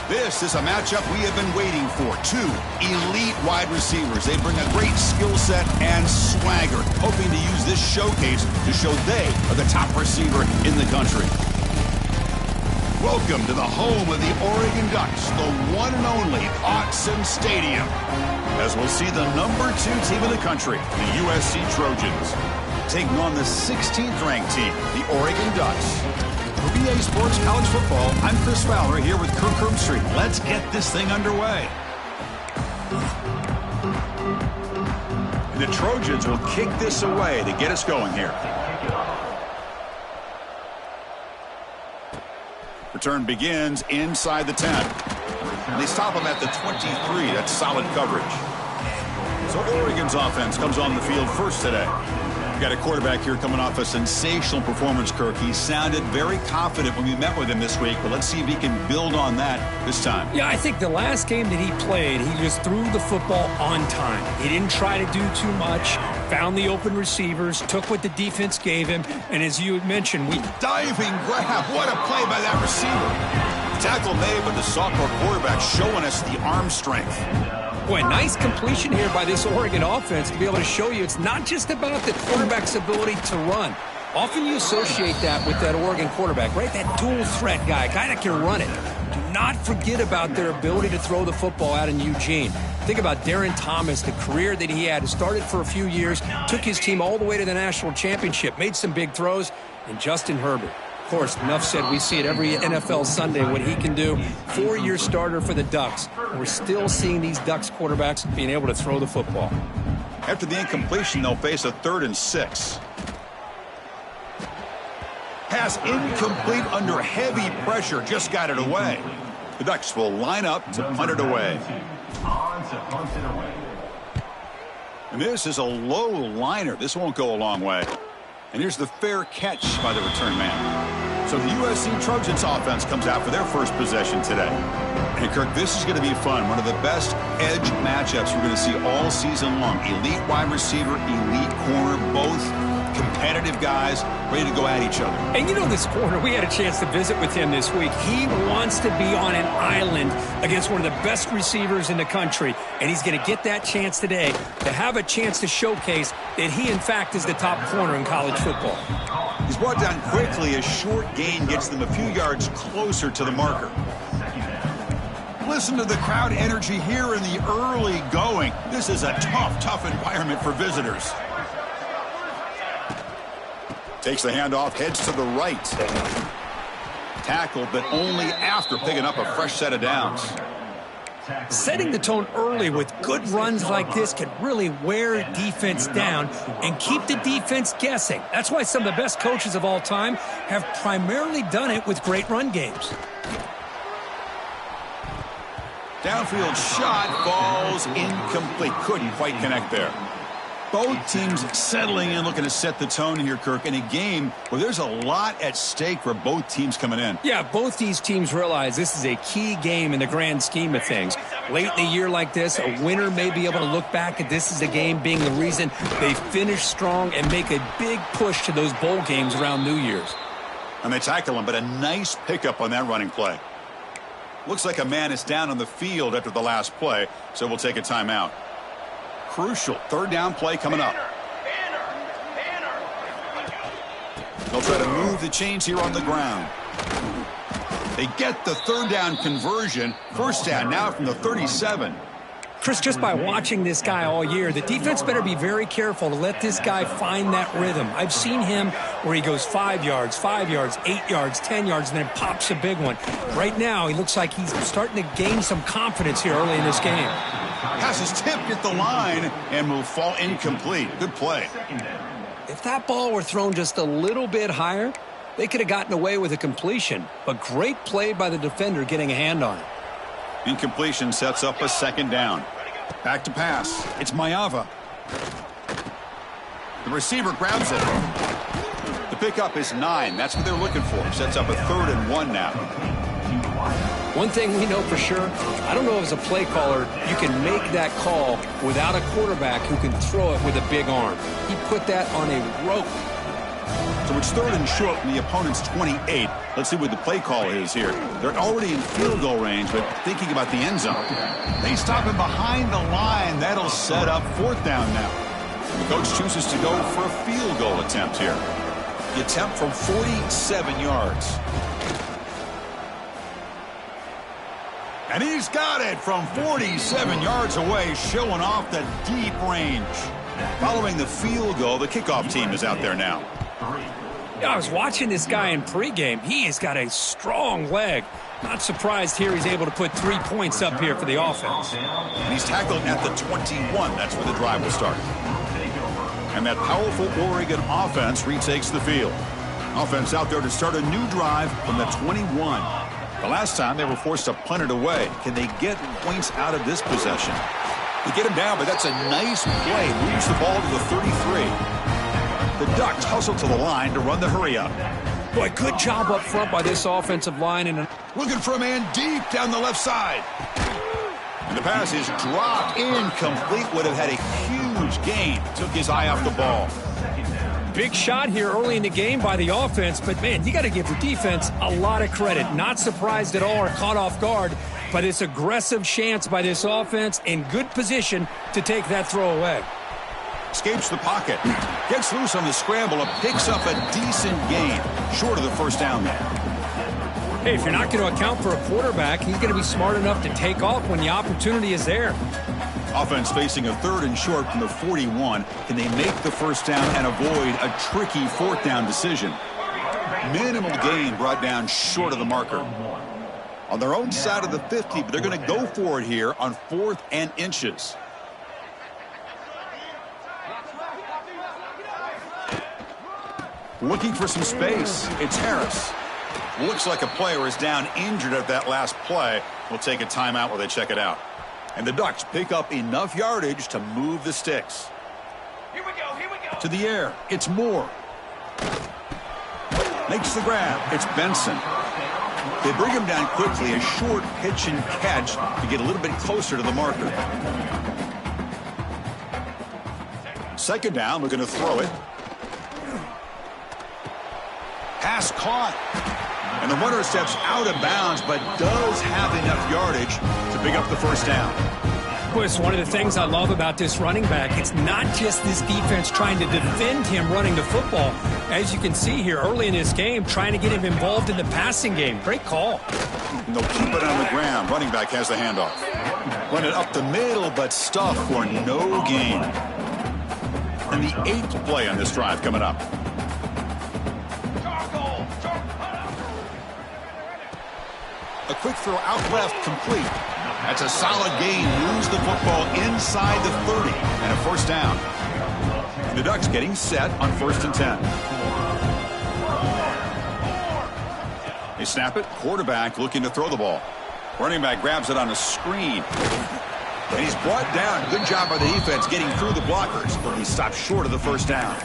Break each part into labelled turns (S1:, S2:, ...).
S1: This is a matchup we have been waiting for. Two elite wide receivers. They bring a great skill set and swagger, hoping to use this showcase to show they are the top receiver in the country. Welcome to the home of the Oregon Ducks, the one and only Autzen Stadium, as we'll see the #2 team in the country, the USC Trojans, taking on the 16th ranked team, the Oregon Ducks. For BA Sports College Football, I'm Chris Fowler here with Kirk Herbstreit. Let's get this thing underway. And the Trojans will kick this away to get us going here. Return begins inside the 10. And they stop them at the 23. That's solid coverage. So Oregon's offense comes on the field first today. We've got a quarterback here coming off a sensational performance, Kirk. He sounded very confident when we met with him this week, but let's see if he can build on that this time.
S2: Yeah, I think the last game that he played, he just threw the football on time. He didn't try to do too much, found the open receivers, took what the defense gave him, and as you had mentioned,
S1: diving grab. What a play by that receiver. Tackle made, but the sophomore quarterback showing us the arm strength.
S2: Boy, nice completion here by this Oregon offense to be able to show you it's not just about the quarterback's ability to run. Often you associate that with that Oregon quarterback, right? That dual threat guy that can run it. Do not forget about their ability to throw the football out in Eugene. Think about Darren Thomas, the career that he had. Started for a few years, took his team all the way to the national championship, made some big throws, and Justin Herbert. Of course, enough said, we see it every NFL Sunday what he can do. 4-year starter for the Ducks. We're still seeing these Ducks quarterbacks being able to throw the football.
S1: After the incompletion, they'll face a 3rd and 6. Pass incomplete under heavy pressure, just got it away. The Ducks will line up to punt it away. And this is a low liner. This won't go a long way. And here's the fair catch by the return man. So the USC Trojans offense comes out for their first possession today. And Kirk, this is going to be fun. One of the best edge matchups we're going to see all season long. Elite wide receiver, elite corner, both competitive guys ready to go at each other.
S2: And you know this corner, we had a chance to visit with him this week. He wants to be on an island against one of the best receivers in the country. And he's going to get that chance today to have a chance to showcase that he, in fact, is the top corner in college football.
S1: He's brought down quickly. A short gain gets them a few yards closer to the marker. Listen to the crowd energy here in the early going. This is a tough environment for visitors. Takes the handoff, heads to the right. Tackled, but only after picking up a fresh set of downs.
S2: Setting the tone early with good runs like this can really wear defense down and keep the defense guessing. That's why some of the best coaches of all time have primarily done it with great run games.
S1: Downfield shot falls incomplete. Couldn't quite connect there. Both teams settling in, looking to set the tone here, Kirk, in a game where there's a lot at stake for both teams coming in.
S2: Yeah, both these teams realize this is a key game in the grand scheme of things. Late in a year like this, a winner may be able to look back at this as a game being the reason they finish strong and make a big push to those bowl games around New Year's.
S1: And they tackle him, but a nice pickup on that running play. Looks like a man is down on the field after the last play, so we'll take a timeout. Crucial 3rd down play coming up. They'll try to move the chains here on the ground. They get the 3rd down conversion. 1st down now from the 37.
S2: Chris, just by watching this guy all year, the defense better be very careful to let this guy find that rhythm. I've seen him where he goes 5 yards, 8 yards, 10 yards, and then pops a big one. Right now, he looks like he's starting to gain some confidence here early in this game.
S1: Pass is tipped at the line and will fall incomplete. Good play.
S2: If that ball were thrown just a little bit higher, they could have gotten away with a completion. But great play by the defender getting a hand on it.
S1: Incompletion sets up a 2nd down. Back to pass. It's Mayava. The receiver grabs it. The pickup is 9. That's what they're looking for. Sets up a 3rd and 1 now.
S2: One thing we know for sure, I don't know as a play caller, you can make that call without a quarterback who can throw it with a big arm. He put that on a rope.
S1: So it's 3rd and short from the opponent's 28. Let's see what the play call is here. They're already in field goal range, but thinking about the end zone. They stop him behind the line. That'll set up 4th down now. The coach chooses to go for a field goal attempt here. The attempt from 47 yards. And he's got it from 47 yards away, showing off the deep range. Following the field goal, the kickoff team is out there now.
S2: Yeah, I was watching this guy in pregame. He has got a strong leg. Not surprised here he's able to put 3 points up here for the offense.
S1: And he's tackled at the 21. That's where the drive will start. And that powerful Oregon offense retakes the field. Offense out there to start a new drive from the 21. The last time they were forced to punt it away. Can they get points out of this possession? They get him down, but that's a nice play. Moves the ball to the 33. The Ducks hustle to the line to run the hurry up.
S2: Boy, good job up front by this offensive line. And
S1: looking for a man deep down the left side. And the pass is dropped incomplete. Would have had a huge gain. Took his eye off the ball.
S2: Big shot here early in the game by the offense. But, man, you got to give the defense a lot of credit. Not surprised at all or caught off guard. But it's aggressive chance by this offense in good position to take that throw away.
S1: Escapes the pocket. Gets loose on the scramble and picks up a decent gain. Short of the 1st down there.
S2: Hey, if you're not going to account for a quarterback, he's going to be smart enough to take off when the opportunity is there.
S1: Offense facing a 3rd and short from the 41. Can they make the 1st down and avoid a tricky 4th down decision? Minimal gain brought down short of the marker. On their own side of the 50, but they're going to go for it here on 4th and inches. Looking for some space. It's Harris. Looks like a player is down injured at that last play. We'll take a timeout while they check it out. And the Ducks pick up enough yardage to move the sticks.
S3: Here we go.
S1: To the air. It's Moore. Makes the grab. It's Benson. They bring him down quickly. A short pitch and catch to get a little bit closer to the marker. 2nd down. We're going to throw it. Pass caught. And the runner steps out of bounds, but does have enough yardage to pick up the 1st down.
S2: Boy, it's one of the things I love about this running back. It's not just this defense trying to defend him running the football. As you can see here early in this game, trying to get him involved in the passing game. Great call.
S1: And they'll keep it on the ground. Running back has the handoff. Run it up the middle, but stuffed for no gain. And the 8th play on this drive coming up. A quick throw out left, complete. That's a solid gain. Moves the football inside the 30 and a 1st down. And the Ducks getting set on 1st and 10. They snap it. Quarterback looking to throw the ball. Running back grabs it on a screen. And he's brought down. Good job by the defense getting through the blockers. But he stopped short of the 1st down.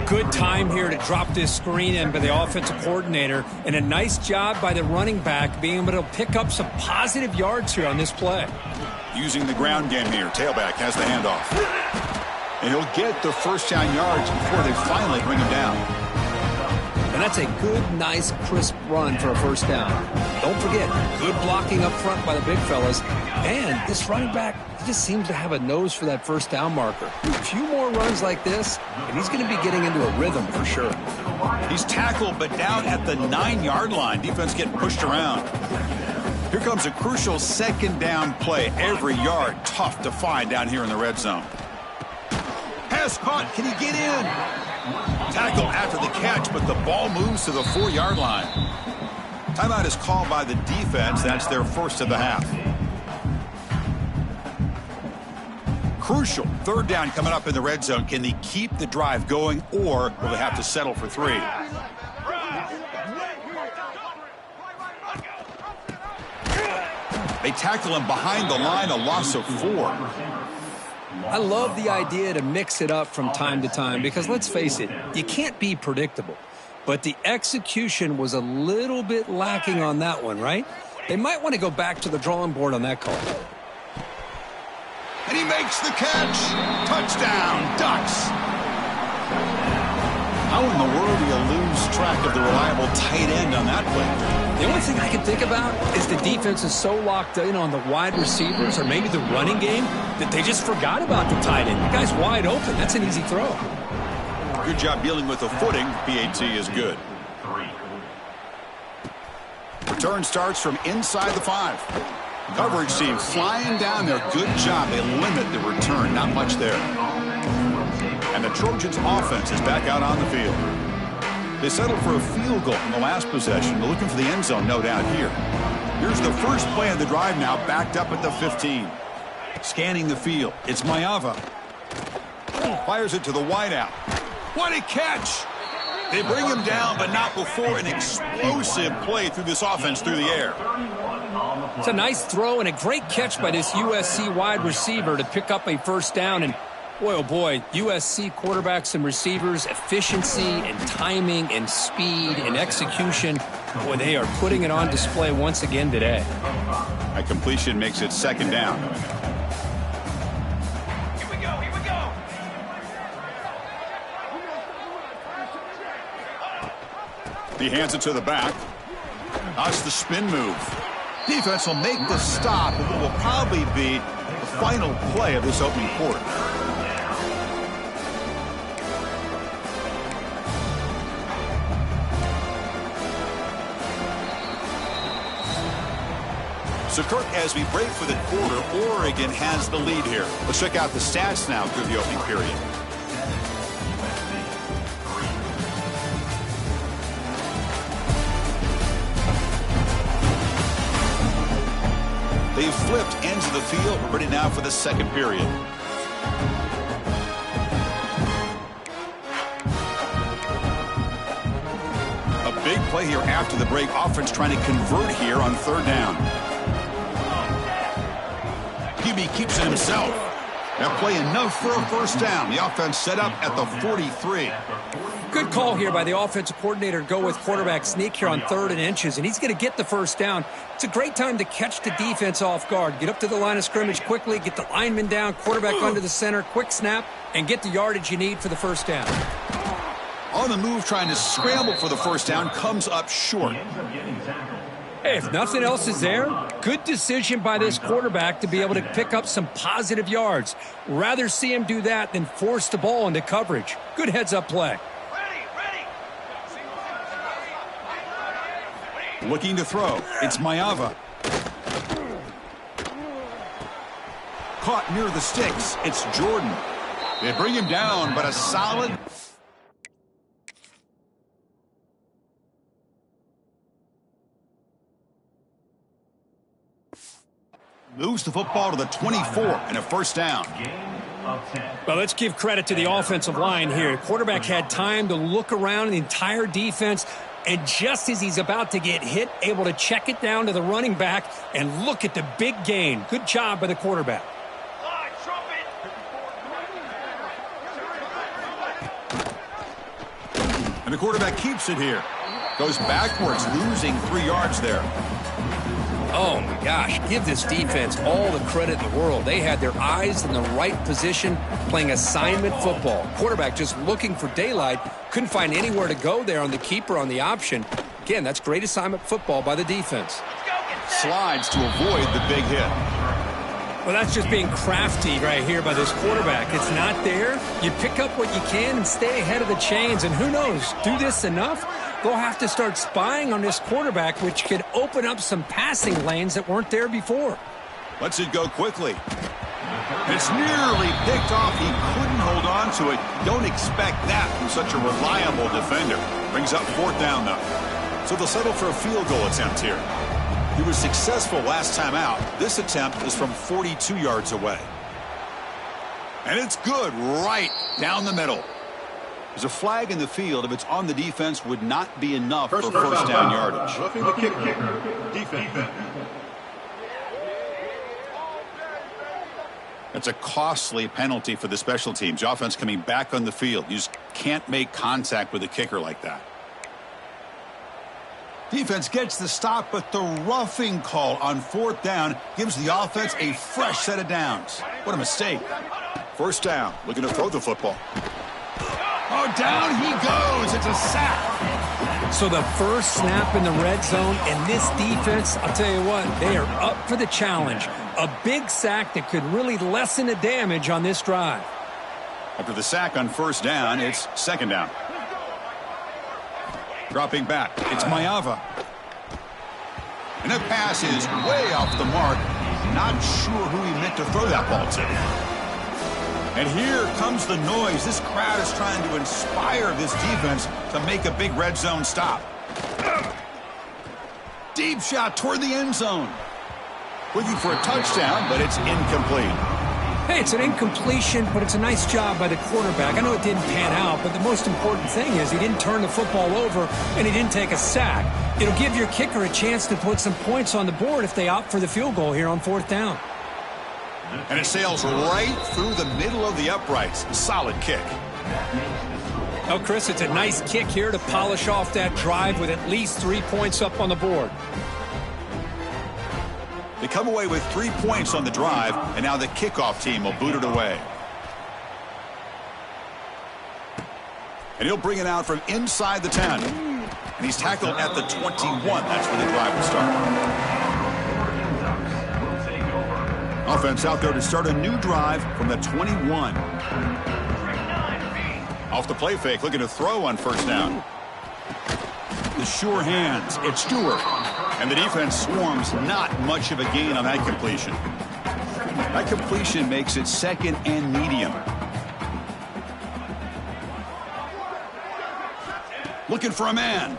S2: Good time here to drop this screen in by the offensive coordinator. And a nice job by the running back being able to pick up some positive yards here on this play.
S1: Using the ground game here. Tailback has the handoff. And he'll get the 1st down yards before they finally bring him down.
S2: And that's a good, nice, crisp run for a 1st down. Don't forget, good blocking up front by the big fellas. And this running back just seems to have a nose for that 1st down marker. A few more runs like this, and he's going to be getting into a rhythm for sure.
S1: He's tackled, but down at the 9-yard line. Defense getting pushed around. Here comes a crucial 2nd down play. Every yard tough to find down here in the red zone. Pass caught. Can he get in? Tackle after the catch, but the ball moves to the 4-yard line. Timeout is called by the defense. That's their 1st of the half. Crucial 3rd down coming up in the red zone. Can they keep the drive going, or will they have to settle for 3? They tackle him behind the line, a loss of 4.
S2: I love the idea to mix it up from time to time because, let's face it, you can't be predictable. But the execution was a little bit lacking on that one, right? They might want to go back to the drawing board on that call.
S1: And he makes the catch. Touchdown, Ducks. How in the world do you lose track of the reliable tight end on that play?
S2: The only thing I can think about is the defense is so locked in on the wide receivers or maybe the running game that they just forgot about the tight end. The guy's wide open. That's an easy throw.
S1: Good job dealing with the footing. PAT is good. Return starts from inside the 5. Coverage team flying down there. Good job. They limit the return. Not much there. And the Trojans offense is back out on the field. They settled for a field goal in the last possession. They're looking for the end zone, no doubt here. Here's the first play of the drive now, backed up at the 15. Scanning the field. It's Mayava. Fires it to the wideout. What a catch! They bring him down, but not before an explosive play through this offense through the air.
S2: It's a nice throw and a great catch by this USC wide receiver to pick up a first down. And boy, oh boy, USC quarterbacks and receivers, efficiency and timing and speed and execution. Boy, they are putting it on display once again today.
S1: A completion makes it second down.
S3: Here we go, here we go.
S1: He hands it to the back. That's the spin move. Defense will make the stop, and what will probably be the final play of this opening quarter. So, Kirk, as we break for the quarter, Oregon has the lead here. Let's check out the stats now through the opening period. They've flipped ends of the field. We're ready now for the second period. A big play here after the break. Offense trying to convert here on third down. QB keeps it himself. That play enough for a first down. The offense set up at the 43.
S2: Good call here by the offensive coordinator to go with quarterback sneak here on 3rd and inches, and he's going to get the first down. It's a great time to catch the defense off guard. Get up to the line of scrimmage quickly, get the lineman down, quarterback under the center, quick snap, and get the yardage you need for the first down.
S1: On the move, trying to scramble for the first down, comes up short.
S2: Hey, if nothing else is there, good decision by this quarterback to be able to pick up some positive yards. Rather see him do that than force the ball into coverage. Good heads-up play.
S1: Looking to throw. It's Mayava. Caught near the sticks. It's Jordan. They bring him down, but a solid... Moves the football to the 24 and a first down.
S2: Well, let's give credit to the offensive line here. Quarterback had time to look around the entire defense, and just as he's about to get hit, able to check it down to the running back and look at the big gain. Good job by the quarterback.
S1: And the quarterback keeps it here. Goes backwards, losing 3 yards there.
S2: Oh, my gosh. Give this defense all the credit in the world. They had their eyes in the right position, playing assignment football. Quarterback just looking for daylight. Couldn't find anywhere to go there on the keeper on the option. Again, that's great assignment football by the defense.
S1: Slides to avoid the big hit.
S2: Well, that's just being crafty right here by this quarterback. It's not there. You pick up what you can and stay ahead of the chains. And who knows, do this enough, they'll have to start spying on this quarterback, which could open up some passing lanes that weren't there before.
S1: Lets it go quickly. It's nearly picked off. He couldn't hold on to it. Don't expect that from such a reliable defender. Brings up 4th down, though. So they'll settle for a field goal attempt here. He was successful last time out. This attempt is from 42 yards away. And it's good right down the middle. There's a flag in the field. If it's on the defense, would not be enough for first down yardage.
S4: Roughing the kicker. Defense.
S1: That's a costly penalty for the special teams. The offense coming back on the field. You just can't make contact with a kicker like that. Defense gets the stop, but the roughing call on 4th down gives the offense a fresh set of downs. What a mistake. First down, looking to throw the football. Oh, Now down he goes. It's a sack.
S2: So the first snap in the red zone, and this defense, I'll tell you what, they are up for the challenge. A big sack that could really lessen the damage on this drive.
S1: After the sack on first down, it's second down. Dropping back, it's Mayava. And that pass is way off the mark. Not sure who he meant to throw that ball to. And here comes the noise. This crowd is trying to inspire this defense to make a big red zone stop. Deep shot toward the end zone. Looking for a touchdown, but it's incomplete.
S2: Hey, it's an incompletion, but it's a nice job by the quarterback. I know it didn't pan out, but the most important thing is he didn't turn the football over and he didn't take a sack. It'll give your kicker a chance to put some points on the board if they opt for the field goal here on fourth down.
S1: And it sails right through the middle of the uprights. Solid kick.
S2: Oh, Chris, it's a nice kick here to polish off that drive with at least 3 points up on the board.
S1: They come away with 3 points on the drive, and now the kickoff team will boot it away. And he'll bring it out from inside the 10. And he's tackled at the 21. That's where the drive will start. Offense out there to start a new drive from the 21. Off the play fake, looking to throw on first down. The sure hands, it's Stewart. And the defense swarms, not much of a gain on that completion. That completion makes it second and medium. Looking for a man.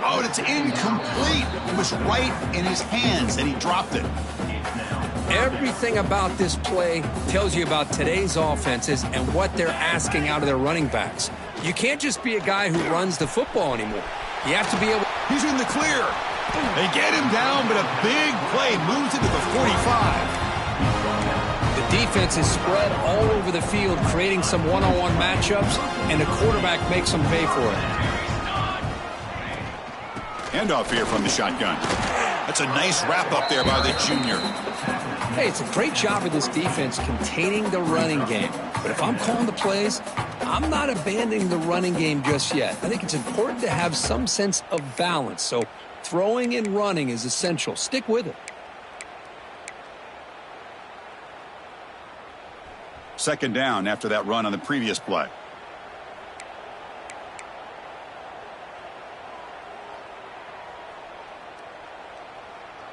S1: Oh, and it's incomplete. It was right in his hands, and he dropped it.
S2: Everything about this play tells you about today's offenses and what they're asking out of their running backs. You can't just be a guy who runs the football anymore. You have to be able...
S1: He's in the clear. They get him down, but a big play moves into the 45.
S2: The defense is spread all over the field, creating some one-on-one matchups, and the quarterback makes them pay for it.
S1: Handoff here from the shotgun. That's a nice wrap-up there by the junior.
S2: Hey, it's a great job of this defense containing the running game. But if I'm calling the plays, I'm not abandoning the running game just yet. I think it's important to have some sense of balance. So throwing and running is essential. Stick with it.
S1: Second down after that run on the previous play.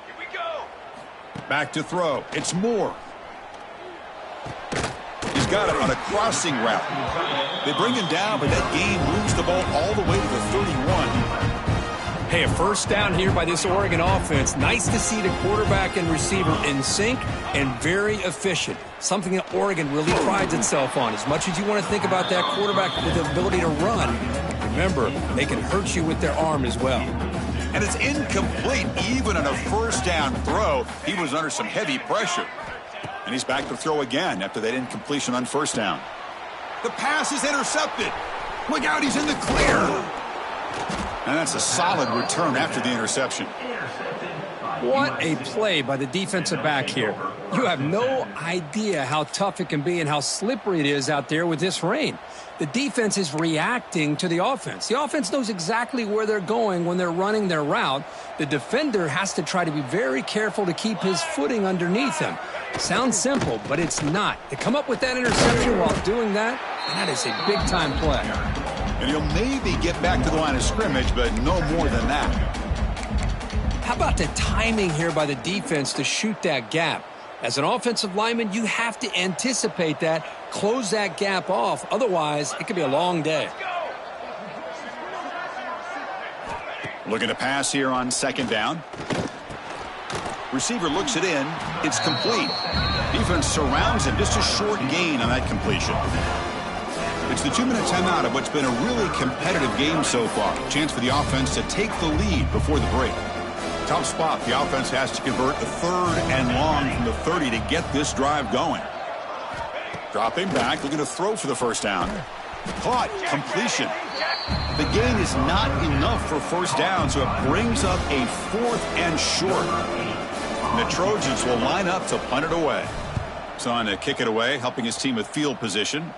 S3: Here we go.
S1: Back to throw. It's Moore. He's got it on a crossing route. They bring him down, but that gain moves the ball all the way to the 31.
S2: Hey, a first down here by this Oregon offense. Nice to see the quarterback and receiver in sync and very efficient. Something that Oregon really prides itself on. As much as you want to think about that quarterback with the ability to run, remember, they can hurt you with their arm as well.
S1: And it's incomplete. Even on a first down throw, he was under some heavy pressure. And he's back to throw again after that incompletion on first down. The pass is intercepted. Look out, he's in the clear. And that's a solid return after the interception.
S2: What a play by the defensive back here. You have no idea how tough it can be and how slippery it is out there with this rain. The defense is reacting to the offense. The offense knows exactly where they're going when they're running their route. The defender has to try to be very careful to keep his footing underneath him. Sounds simple, but it's not. To come up with that interception while doing that, and that is a big-time play.
S1: And he'll maybe get back to the line of scrimmage, but no more than that.
S2: How about the timing here by the defense to shoot that gap? As an offensive lineman, you have to anticipate that, close that gap off. Otherwise, it could be a long day.
S1: Looking to pass here on second down. Receiver looks it in. It's complete. Defense surrounds him. Just a short gain on that completion. It's the 2-minute timeout of what's been a really competitive game so far. Chance for the offense to take the lead before the break. Tough spot. The offense has to convert the third and long from the 30 to get this drive going. Dropping back, looking to throw for the first down. Caught. Completion. The gain is not enough for first down, so it brings up a fourth and short. And the Trojans will line up to punt it away. So on to kick it away, helping his team with field position.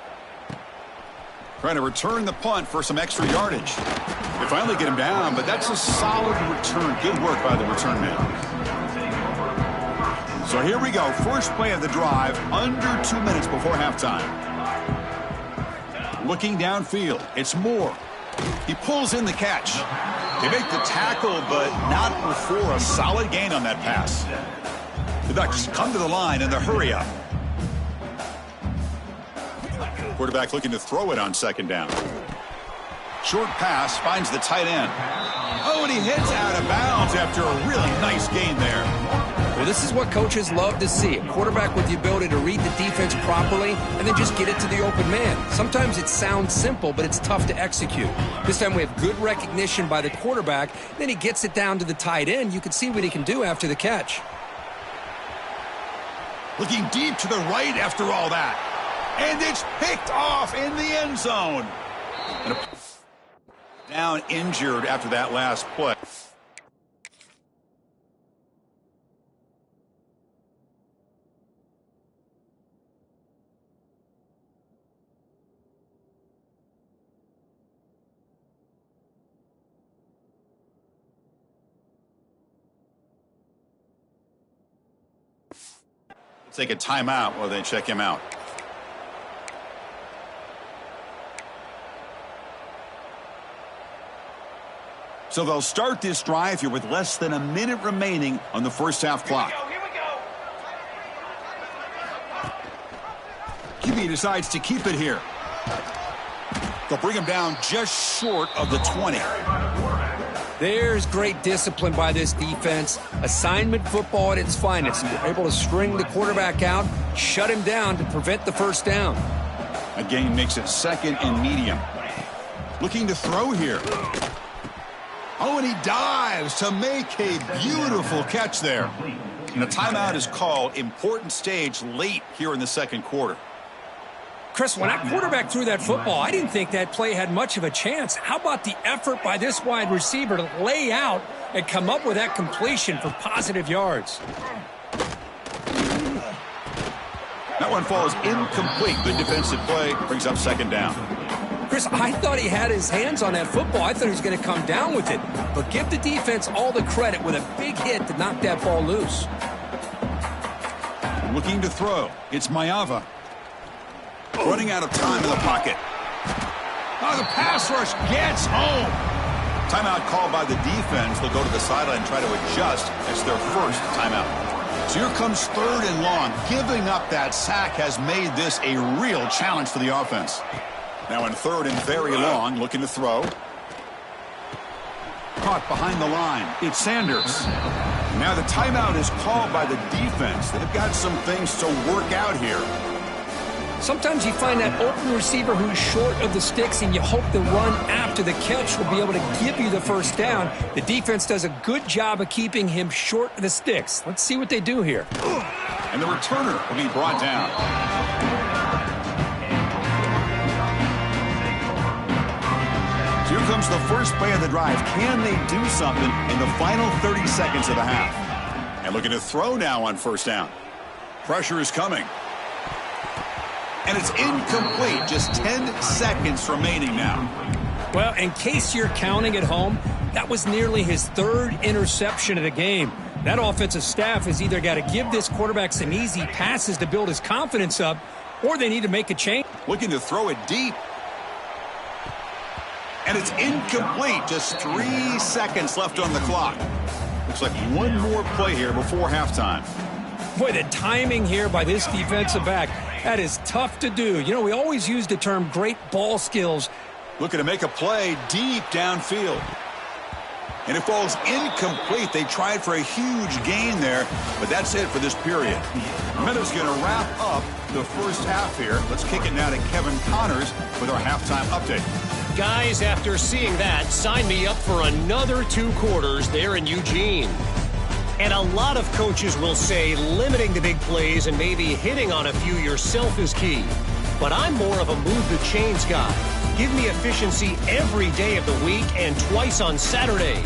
S1: Trying to return the punt for some extra yardage. They finally get him down, but that's a solid return. Good work by the return man. So here we go. First play of the drive, under 2 minutes before halftime. Looking downfield, it's Moore. He pulls in the catch. They make the tackle, but not before a solid gain on that pass. The Ducks come to the line in the hurry up. Quarterback looking to throw it on second down. Short pass finds the tight end. Oh, and he hits out of bounds after a really nice gain there.
S2: Well, this is what coaches love to see. A quarterback with the ability to read the defense properly and then just get it to the open man. Sometimes it sounds simple, but it's tough to execute. This time we have good recognition by the quarterback. Then he gets it down to the tight end. You can see what he can do after the catch.
S1: Looking deep to the right after all that. And it's picked off in the end zone. Down injured after that last play. Take a timeout while they check him out. So they'll start this drive here with less than a minute remaining on the first half clock.
S3: Here we go.
S1: QB decides to keep it here. They'll bring him down just short of the 20.
S2: There's great discipline by this defense. Assignment football at its finest. They're able to string the quarterback out, shut him down to prevent the first down.
S1: A gain makes it second and medium. Looking to throw here. Oh, and he dives to make a beautiful catch there. And a timeout is called. Important stage late here in the second quarter.
S2: Chris, when that quarterback threw that football, I didn't think that play had much of a chance. How about the effort by this wide receiver to lay out and come up with that completion for positive yards?
S1: That one falls incomplete. Good defensive play. Brings up second down.
S2: Chris, I thought he had his hands on that football. I thought he was going to come down with it. But give the defense all the credit with a big hit to knock that ball loose.
S1: Looking to throw. It's Mayava. Running out of time in the pocket. Oh, the pass rush gets home. Timeout called by the defense. They'll go to the sideline and try to adjust. It's their first timeout. So here comes third and long. Giving up that sack has made this a real challenge for the offense. Now in third and very long, looking to throw. Caught behind the line. It's Sanders. Now the timeout is called by the defense. They've got some things to work out here.
S2: Sometimes you find that open receiver who's short of the sticks, and you hope the run after the catch will be able to give you the first down. The defense does a good job of keeping him short of the sticks. Let's see what they do here.
S1: And the returner will be brought down. So here comes the first play of the drive. Can they do something in the final 30 seconds of the half? And looking to throw now on first down. Pressure is coming. And it's incomplete. Just 10 seconds remaining now.
S2: Well, in case you're counting at home, that was nearly his third interception of the game. That offensive staff has either got to give this quarterback some easy passes to build his confidence up, or they need to make a change.
S1: Looking to throw it deep. And it's incomplete. Just 3 seconds left on the clock. Looks like one more play here before halftime.
S2: Boy, the timing here by this defensive back, that is tough to do. You know, we always use the term great ball skills.
S1: Looking to make a play deep downfield. And it falls incomplete. They tried for a huge gain there, but that's it for this period. Meadows going to wrap up the first half here. Let's kick it now to Kevin Connors with our halftime update.
S5: Guys, after seeing that, sign me up for another 2 quarters there in Eugene. And a lot of coaches will say limiting the big plays and maybe hitting on a few yourself is key. But I'm more of a move the chains guy. Give me efficiency every day of the week and twice on Saturday.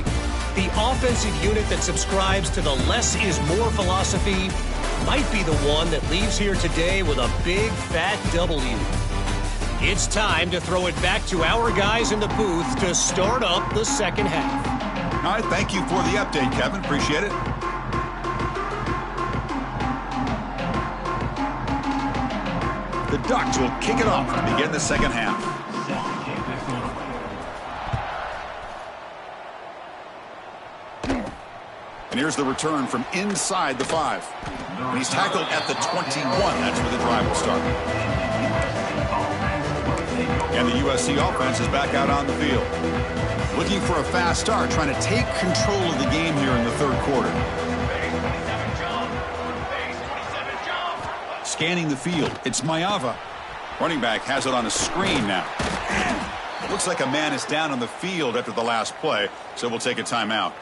S5: The offensive unit that subscribes to the less is more philosophy, might be the one that leaves here today with a big, fat W. It's time to throw it back to our guys in the booth to start up the second half.
S1: All right, thank you for the update, Kevin. Appreciate it. The Ducks will kick it off to begin the second half. And here's the return from inside the 5. And he's tackled at the 21. That's where the drive will start. And the USC offense is back out on the field. Looking for a fast start, trying to take control of the game here in the third quarter. Scanning the field, it's Mayava. Running back has it on a screen now. Looks like a man is down on the field after the last play, so we'll take a timeout.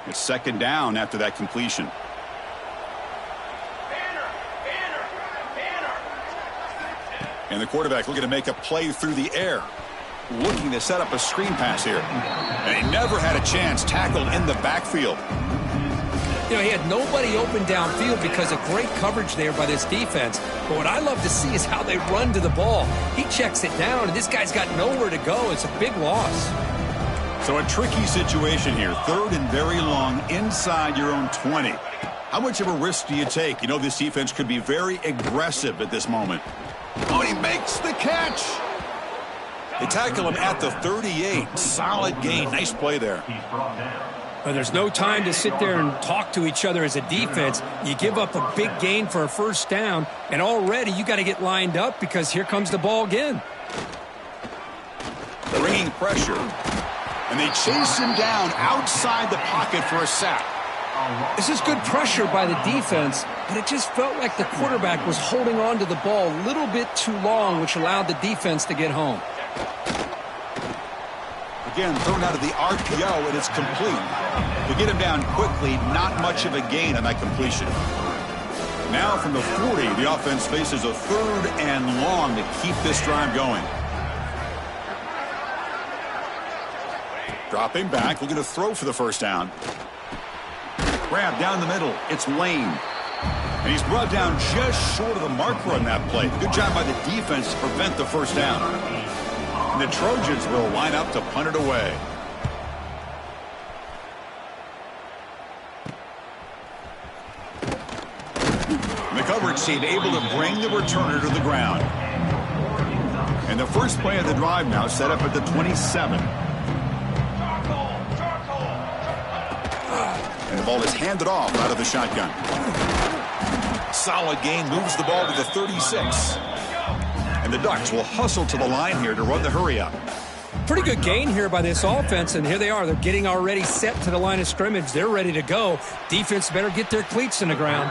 S1: It's second down after that completion. And the quarterback looking to make a play through the air. Looking to set up a screen pass here. And he never had a chance, tackled in the backfield.
S2: You know, he had nobody open downfield because of great coverage there by this defense. But what I love to see is how they run to the ball. He checks it down, and this guy's got nowhere to go. It's a big loss.
S1: So a tricky situation here. Third and very long inside your own 20. How much of a risk do you take? You know, this defense could be very aggressive at this moment. Oh, he makes the catch. They tackle him at the 38. Solid gain. Nice play there.
S2: Well, there's no time to sit there and talk to each other as a defense. You give up a big gain for a first down, and already you got to get lined up because here comes the ball again.
S1: Bringing pressure. And they chase him down outside the pocket for a sack.
S2: This is good pressure by the defense, but it just felt like the quarterback was holding on to the ball a little bit too long, which allowed the defense to get home.
S1: Again, thrown out of the RPO, and it's complete. To get him down quickly, not much of a gain on that completion. Now from the 40, the offense faces a third and long to keep this drive going. Dropping back, looking to throw for the first down. Grab down the middle, it's Lane. And he's brought down just short of the marker on that play. Good job by the defense to prevent the first down. And the Trojans will line up to punt it away. And the coverage team able to bring the returner to the ground. And the first play of the drive now set up at the 27. And the ball is handed off out of the shotgun. Solid gain, moves the ball to the 36. And the Ducks will hustle to the line here to run the hurry up.
S2: Pretty good gain here by this offense, and here they are. They're getting already set to the line of scrimmage. They're ready to go. Defense better get their cleats in the ground.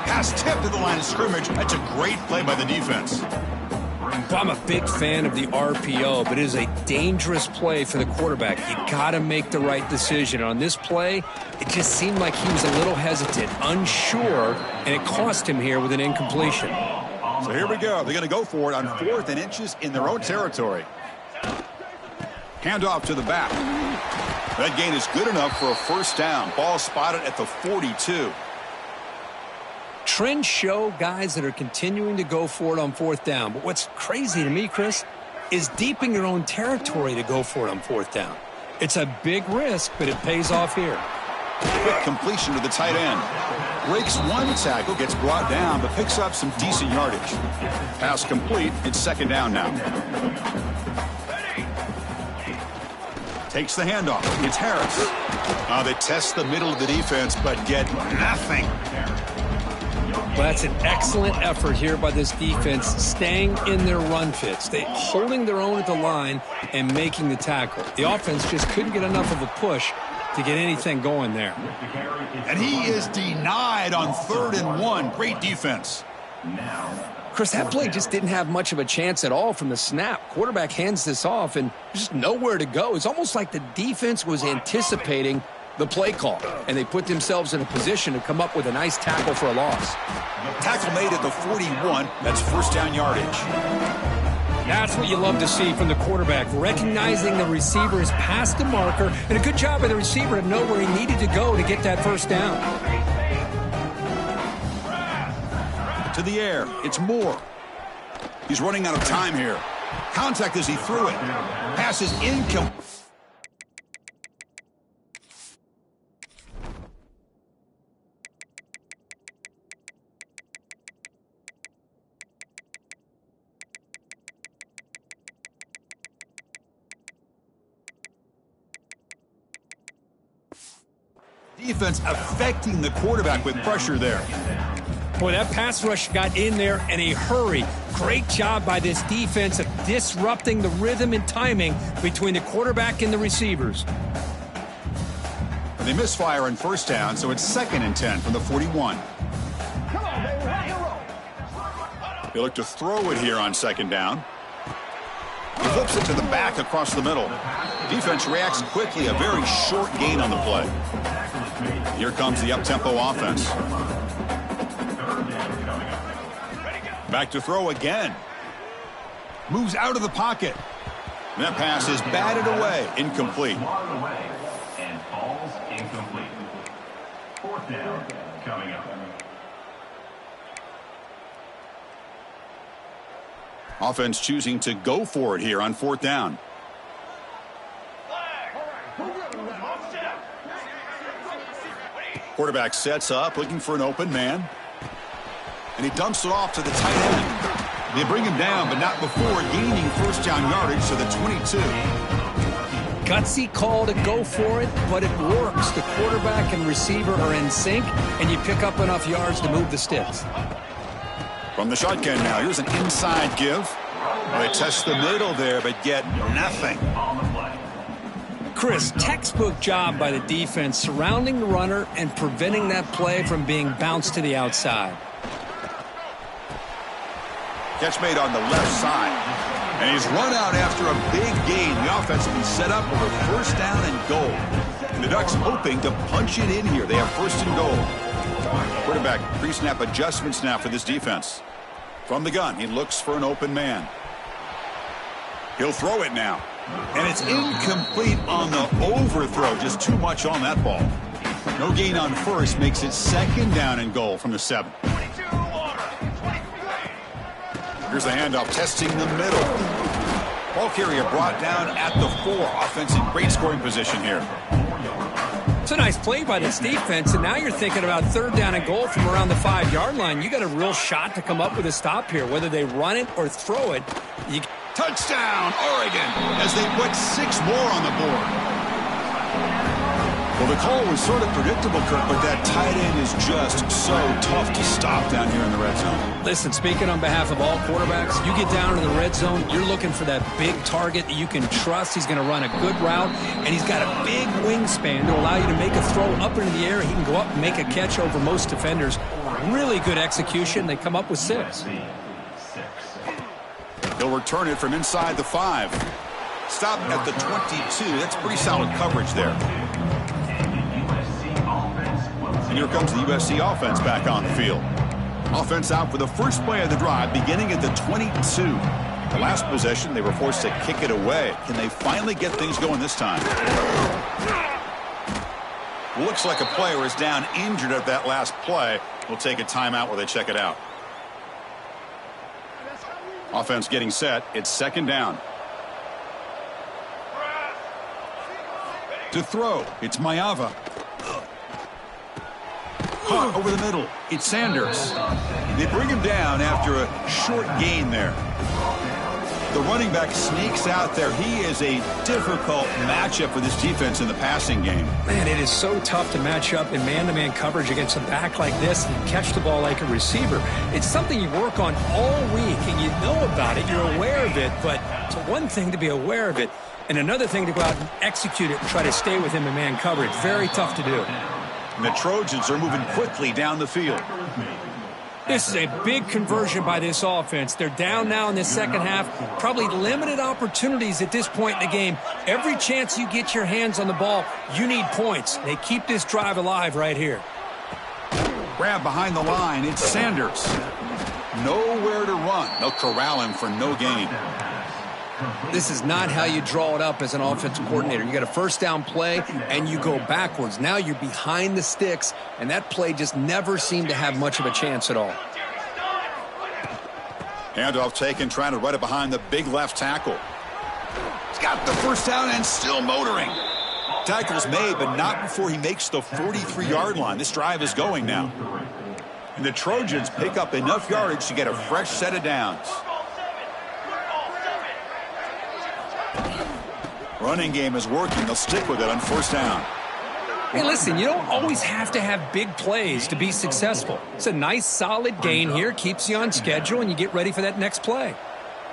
S1: Pass tipped to the line of scrimmage. That's a great play by the defense.
S2: I'm a big fan of the RPO, but it is a dangerous play for the quarterback. You got to make the right decision. On this play, it just seemed like he was a little hesitant, unsure, and it cost him here with an incompletion.
S1: So here we go. They're going to go for it on 4th and inches in their own territory. Handoff to the back. That gain is good enough for a first down. Ball spotted at the 42.
S2: Trends show guys that are continuing to go for it on 4th down. But what's crazy to me, Chris, is deep in your own territory to go for it on 4th down. It's a big risk, but it pays off here.
S1: Quick completion to the tight end. Breaks one tackle, gets brought down, but picks up some decent yardage. Pass complete. It's second down now. Takes the handoff. It's Harris. They test the middle of the defense, but get nothing.
S2: Well, that's an excellent effort here by this defense, staying in their run fits. They holding their own at the line and making the tackle. The offense just couldn't get enough of a push to get anything going there.
S1: And he is denied on 3rd and 1. Great defense.
S2: Chris, that play just didn't have much of a chance at all from the snap. Quarterback hands this off, and there's just nowhere to go. It's almost like the defense was anticipating the play call, and they put themselves in a position to come up with a nice tackle for a loss.
S1: Tackle made at the 41. That's first down yardage.
S2: That's what you love to see from the quarterback, recognizing the receiver is past the marker, and a good job by the receiver to know where he needed to go to get that first down.
S1: To the air, it's Moore. He's running out of time here. Contact as he threw it. Pass is incomplete. Defense affecting the quarterback with pressure there.
S2: Boy, that pass rush got in there in a hurry. Great job by this defense of disrupting the rhythm and timing between the quarterback and the receivers.
S1: They misfire on first down, so it's 2nd and 10 from the 41. They look to throw it here on 2nd down. He flips it to the back across the middle. Defense reacts quickly, a very short gain on the play. Here comes the up-tempo offense. Back to throw again. Moves out of the pocket. That pass is batted away, incomplete.
S4: And falls incomplete. 4th down coming up.
S1: Offense choosing to go for it here on 4th down. Quarterback sets up, looking for an open man. And he dumps it off to the tight end. They bring him down, but not before gaining first down yardage to the 22.
S2: Gutsy call to go for it, but it works. The quarterback and receiver are in sync, and you pick up enough yards to move the sticks.
S1: From the shotgun now, here's an inside give. They test the middle there, but get nothing.
S2: Chris, textbook job by the defense surrounding the runner and preventing that play from being bounced to the outside.
S1: Catch made on the left side. And he's run out after a big gain. The offense will be set up for a first down and goal. And the Ducks hoping to punch it in here. They have 1st and goal. Quarterback pre-snap adjustments now for this defense. From the gun, he looks for an open man. He'll throw it now. And it's incomplete on the overthrow. Just too much on that ball. No gain on first makes it 2nd down and goal from the 7. Here's the handoff, testing the middle. Ball carrier brought down at the 4. Offense in great scoring position here.
S2: It's a nice play by this defense, and now you're thinking about 3rd down and goal from around the 5-yard line. You got a real shot to come up with a stop here. Whether they run it or throw it,
S1: Touchdown, Oregon, as they put 6 more on the board. Well, the call was sort of predictable, Kirk, but that tight end is just so tough to stop down here in the red zone.
S2: Listen, speaking on behalf of all quarterbacks, you get down to the red zone, you're looking for that big target that you can trust. He's going to run a good route, and he's got a big wingspan to allow you to make a throw up into the air. He can go up and make a catch over most defenders. Really good execution. They come up with 6.
S1: He'll return it from inside the 5. Stop at the 22. That's pretty solid coverage there. And here comes the USC offense back on the field. Offense out for the first play of the drive, beginning at the 22. The last possession, they were forced to kick it away. Can they finally get things going this time? Looks like a player is down injured at that last play. We'll take a timeout while they check it out. Offense getting set. It's 2nd down. To throw, it's Maeva. Caught over the middle. It's Sanders. They bring him down after a short gain there. The running back sneaks out there. He is a difficult matchup for this defense in the passing game.
S2: Man, it is so tough to match up in man-to-man coverage against a back like this and catch the ball like a receiver. It's something you work on all week, and you know about it. You're aware of it, but it's one thing to be aware of it, and another thing to go out and execute it and try to stay with him in man coverage. Very tough to do.
S1: And the Trojans are moving quickly down the field.
S2: This is a big conversion by this offense. They're down now in the second half. Probably limited opportunities at this point in the game. Every chance you get your hands on the ball, you need points. They keep this drive alive right here.
S1: Grab behind the line. It's Sanders. Nowhere to run. They'll corral him for no gain.
S2: This is not how you draw it up as an offensive coordinator. You got a first down play, and you go backwards. Now you're behind the sticks, and that play just never seemed to have much of a chance at all.
S1: Handoff taken, trying to run it behind the big left tackle. He's got the first down and still motoring. Tackle's made, but not before he makes the 43-yard line. This drive is going now. And the Trojans pick up enough yardage to get a fresh set of downs. Running game is working. They'll stick with it on first down.
S2: Hey, listen, you don't always have to have big plays to be successful. It's a nice, solid gain here. Keeps you on schedule, and you get ready for that next play.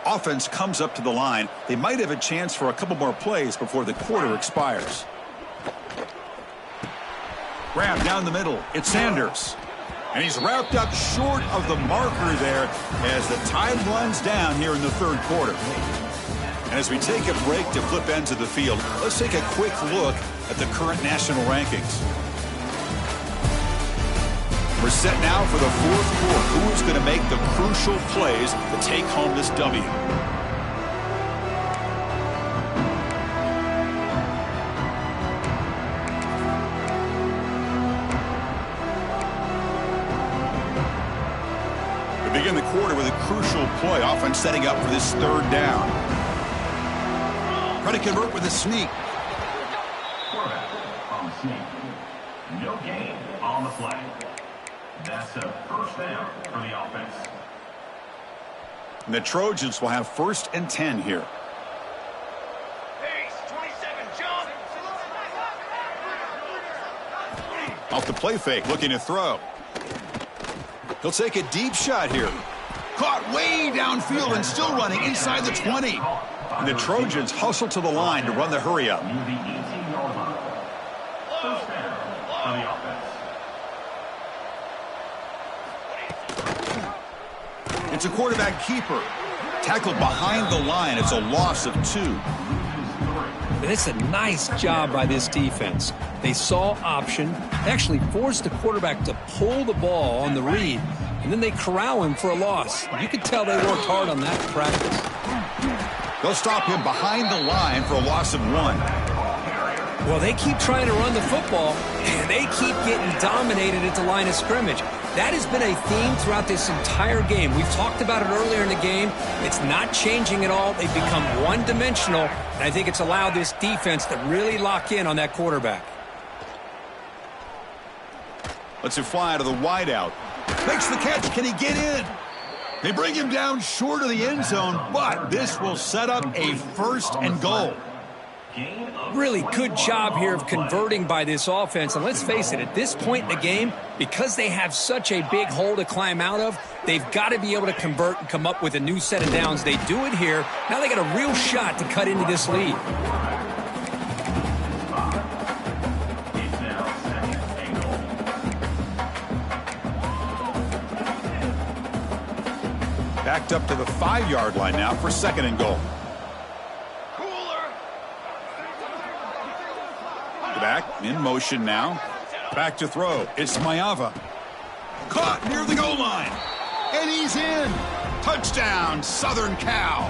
S1: Offense comes up to the line. They might have a chance for a couple more plays before the quarter expires. Grab down the middle. It's Sanders. And he's wrapped up short of the marker there as the time runs down here in the third quarter. And as we take a break to flip ends of the field, let's take a quick look at the current national rankings. We're set now for the fourth quarter. Who is going to make the crucial plays to take home this W? We begin the quarter with a crucial play. Offense setting up for this third down. Trying to convert with a sneak.
S4: Quarterback on the sneak. No gain on the play. That's a first down for the offense.
S1: And the Trojans will have first and 10 here.
S3: Pace, 27, jump.
S1: Off the play fake, looking to throw. He'll take a deep shot here. Caught way downfield and still running inside the 20. And the Trojans hustle to the line to run the hurry up.
S4: Near the 18-yard line. First down for the offense.
S1: It's a quarterback keeper. Tackled behind the line. It's a loss of 2.
S2: And it's a nice job by this defense. They saw option, actually forced the quarterback to pull the ball on the read, and then they corral him for a loss. You could tell they worked hard on that in practice.
S1: They'll stop him behind the line for a loss of 1.
S2: Well, they keep trying to run the football, and they keep getting dominated at the line of scrimmage. That has been a theme throughout this entire game. We've talked about it earlier in the game. It's not changing at all. They've become one-dimensional, and I think it's allowed this defense to really lock in on that quarterback.
S1: Lets it fly out of the wideout. Makes the catch. Can he get in? They bring him down short of the end zone, but this will set up a first and goal.
S2: Really good job here of converting by this offense. And let's face it, at this point in the game, because they have such a big hole to climb out of, they've got to be able to convert and come up with a new set of downs. They do it here. Now they got a real shot to cut into this lead.
S1: Backed up to the 5-yard line now for second and goal. Back in motion now. Back to throw. It's Mayava. Caught near the goal line. And he's in. Touchdown, Southern Cal.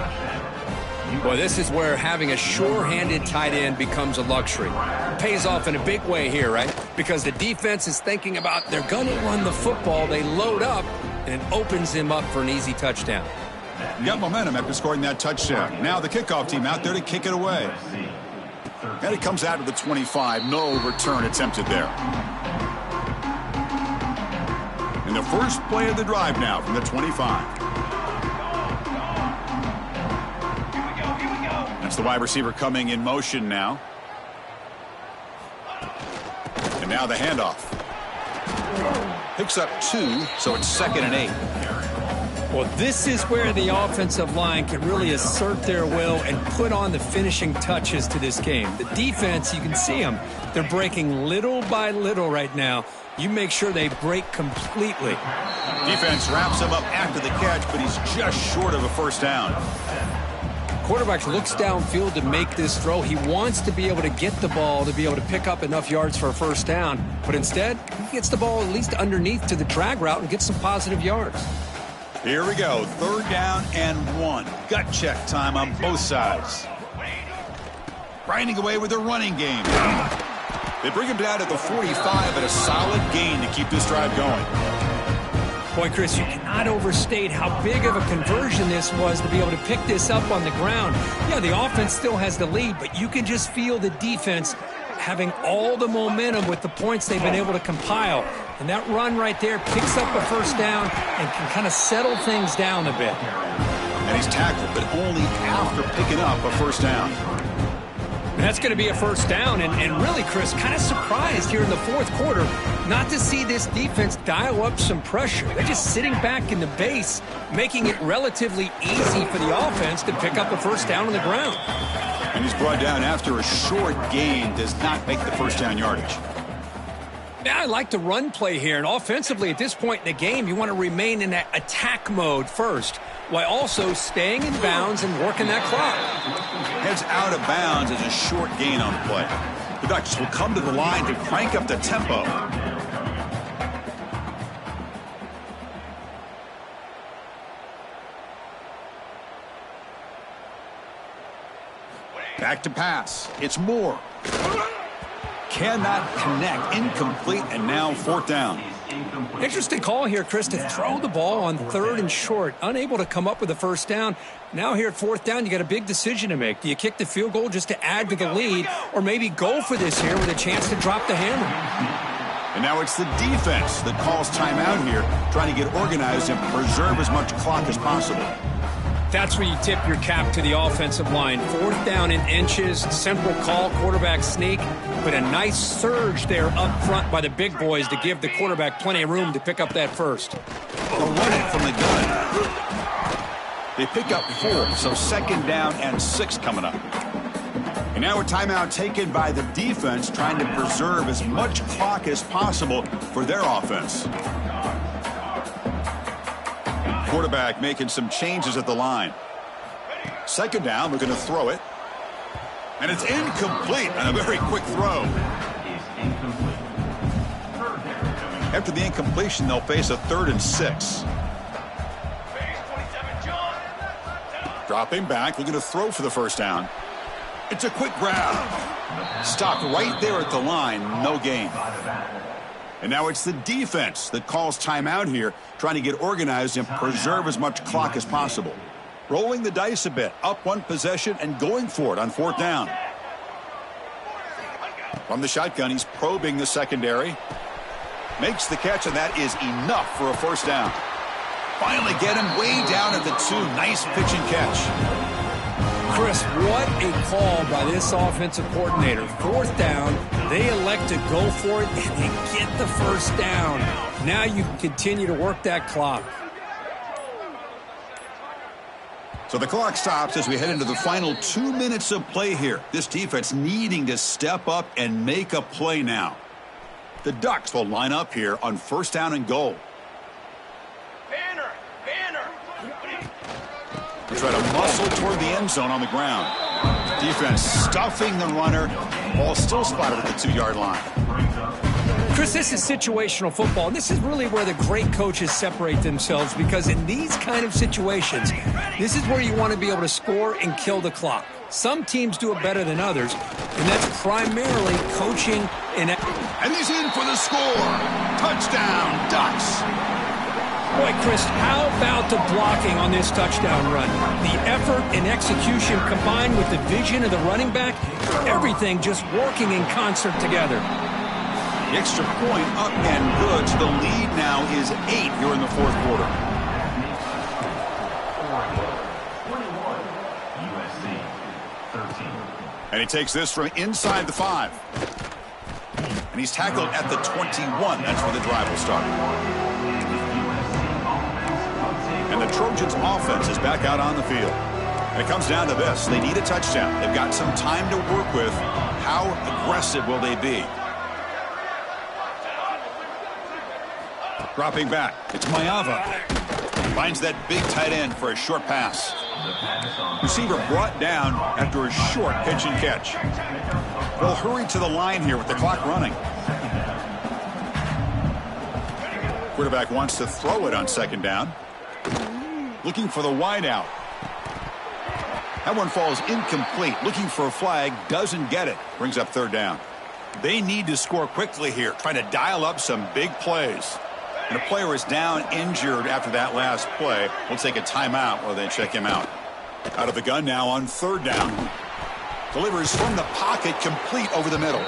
S2: Boy, this is where having a sure-handed tight end becomes a luxury. It pays off in a big way here, right? Because the defense is thinking about they're going to run the football. They load up, and it opens him up for an easy touchdown.
S1: Got momentum after scoring that touchdown. Now the kickoff team out there to kick it away. And it comes out of the 25. No return attempted there. And the first play of the drive now from the 25. That's the wide receiver coming in motion now. And now the handoff. Picks up 2, so it's second and 8.
S2: Well, this is where the offensive line can really assert their will and put on the finishing touches to this game. The defense, you can see them. They're breaking little by little right now. You make sure they break completely.
S1: Defense wraps him up after the catch, but he's just short of a first down.
S2: Quarterback looks downfield to make this throw. He wants to be able to get the ball to be able to pick up enough yards for a first down. But instead, he gets the ball at least underneath to the drag route and gets some positive yards.
S1: Here we go. 3rd down and 1. Gut check time on both sides. Grinding away with their running game. They bring him down at the 45 at a solid gain to keep this drive going.
S2: Boy, Chris, you cannot overstate how big of a conversion this was to be able to pick this up on the ground. Yeah, the offense still has the lead, but you can just feel the defense having all the momentum with the points they've been able to compile. And that run right there picks up a 1st down and can kind of settle things down a bit.
S1: And he's tackled, but only after picking up a 1st down.
S2: And that's going to be a 1st down. And really, Chris, kind of surprised here in the 4th quarter not to see this defense dial up some pressure. They're just sitting back in the base, making it relatively easy for the offense to pick up a 1st down on the ground.
S1: And he's brought down after a short gain, does not make the 1st down yardage.
S2: Yeah, I like the run play here. And offensively, at this point in the game, you want to remain in that attack mode first, while also staying in bounds and working that clock.
S1: Heads out of bounds as a short gain on the play. The Ducks will come to the line to crank up the tempo. Back to pass. It's Moore. Cannot connect. Incomplete, and now 4th down.
S2: Interesting call here, Chris, to throw the ball on 3rd and short. Unable to come up with a 1st down. Now here at 4th down, you got a big decision to make. Do you kick the field goal just to add to the lead, or maybe go for this here with a chance to drop the hammer?
S1: And now it's the defense that calls timeout here, trying to get organized and preserve as much clock as possible.
S2: That's where you tip your cap to the offensive line. 4th down in inches, simple call, quarterback sneak, but a nice surge there up front by the big boys to give the quarterback plenty of room to pick up that 1st.
S1: They'll run it from the gun. They pick up 4, so 2nd down and 6 coming up. And now a timeout taken by the defense, trying to preserve as much clock as possible for their offense. Quarterback making some changes at the line. 2nd down, we're going to throw it. And it's incomplete on a very quick throw. After the incompletion, they'll face a 3rd and 6. Dropping back, looking to throw for the 1st down. It's a quick grab. Stopped right there at the line, no gain. And now it's the defense that calls timeout here, trying to get organized and preserve as much clock as possible. Rolling the dice a bit, up 1 possession and going for it on 4th down. From the shotgun, he's probing the secondary. Makes the catch, and that is enough for a 1st down. Finally get him way down at the 2. Nice pitch and catch.
S2: Chris, what a call by this offensive coordinator. 4th down, they elect to go for it, and they get the 1st down. Now you can continue to work that clock.
S1: So the clock stops as we head into the final 2 minutes of play here. This defense needing to step up and make a play now. The Ducks will line up here on 1st down and goal. They try to muscle toward the end zone on the ground. Defense stuffing the runner. Ball still spotted at the 2-yard line.
S2: Chris, this is situational football, and this is really where the great coaches separate themselves, because in these kind of situations, this is where you want to be able to score and kill the clock. Some teams do it better than others, and that's primarily coaching and
S1: he's in for the score. Touchdown, Ducks.
S2: Boy, Chris, how about the blocking on this touchdown run? The effort and execution combined with the vision of the running back, everything just working in concert together.
S1: The extra point up and good. So the lead now is 8 here in the 4th quarter. And he takes this from inside the 5. And he's tackled at the 21. That's where the drive will start. And the Trojans' offense is back out on the field. And it comes down to this. They need a touchdown. They've got some time to work with. How aggressive will they be? Dropping back. It's Mayava. Finds that big tight end for a short pass. Receiver brought down after a short pitch and catch. They'll hurry to the line here with the clock running. Quarterback wants to throw it on 2nd down. looking for the wide out. That one falls incomplete. Looking for a flag, doesn't get it. Brings up third down. They need to score quickly here, trying to dial up some big plays. And a player is down injured after that last play. We'll take a timeout while they check him out. Out of the gun now on third down. Delivers from the pocket, complete over the middle.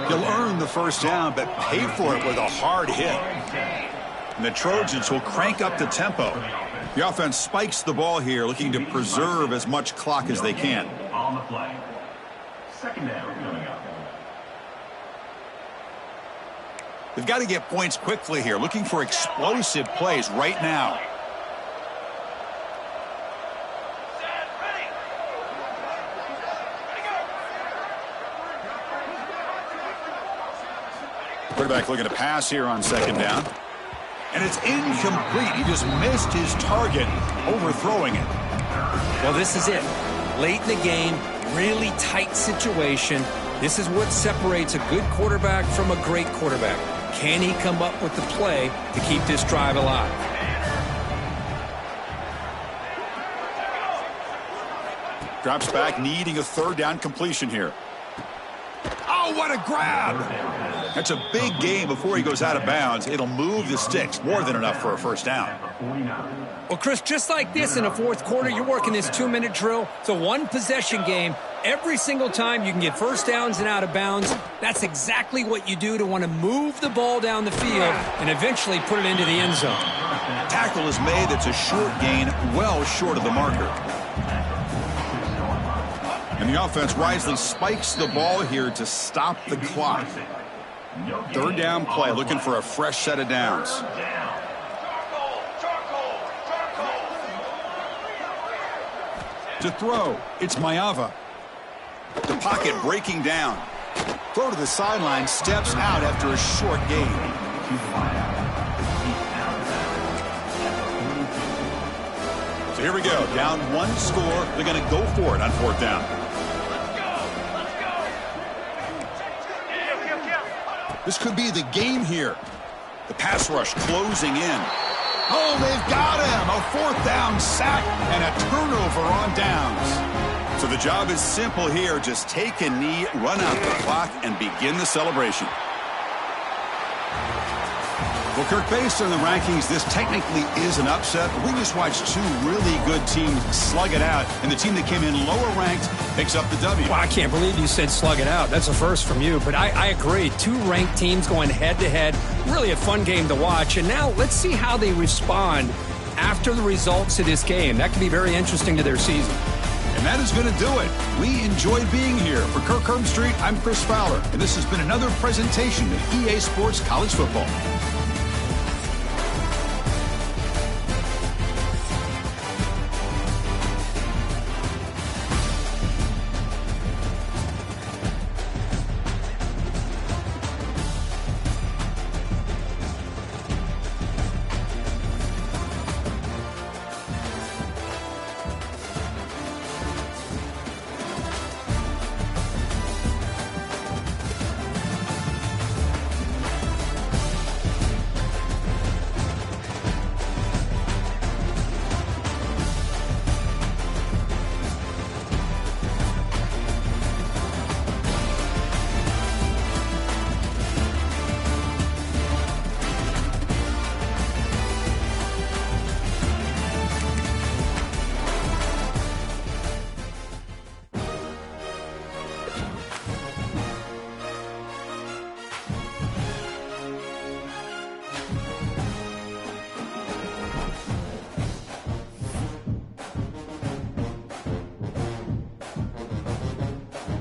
S1: He'll earn the first down, but pay for it with a hard hit. And the Trojans will crank up the tempo. The offense spikes the ball here, looking to preserve as much clock as they can.
S4: On the play. Second down coming up.
S1: They've got to get points quickly here, looking for explosive plays right now. Quarterback looking to pass here on second down. And it's incomplete. He just missed his target, overthrowing it.
S2: Well, this is it. Late in the game, really tight situation. This is what separates a good quarterback from a great quarterback. Can he come up with the play to keep this drive alive?
S1: Drops back, needing a third down completion here. Oh, what a grab! That's a big gain before he goes out of bounds. It'll move the sticks, more than enough for a first down.
S2: Well, Chris, just like this in the fourth quarter, you're working this 2-minute drill. It's a one-possession game. Every single time you can get first downs and out of bounds, that's exactly what you do to want to move the ball down the field and eventually put it into the end zone.
S1: Tackle is made. That's a short gain, well short of the marker. And the offense wisely spikes the ball here to stop the clock. Third down play, looking for a fresh set of downs. To throw, it's Mayava. The pocket breaking down. Throw to the sideline, steps out after a short gain. So here we go, down one score. They're going to go for it on fourth down. This could be the game here. The pass rush closing in. Oh, they've got him. A fourth down sack and a turnover on downs. So the job is simple here. Just take a knee, run out the clock, and begin the celebration. Well, Kirk, based on the rankings, this technically is an upset. We just watched two really good teams slug it out, and the team that came in lower ranked picks up the W.
S2: Well, I can't believe you said slug it out. That's a first from you, but I agree. Two ranked teams going head-to-head. Really a fun game to watch, and now let's see how they respond after the results of this game. That could be very interesting to their season.
S1: And that is going to do it. We enjoyed being here. For Kirk Herbstreit, I'm Chris Fowler, and this has been another presentation of EA Sports College Football.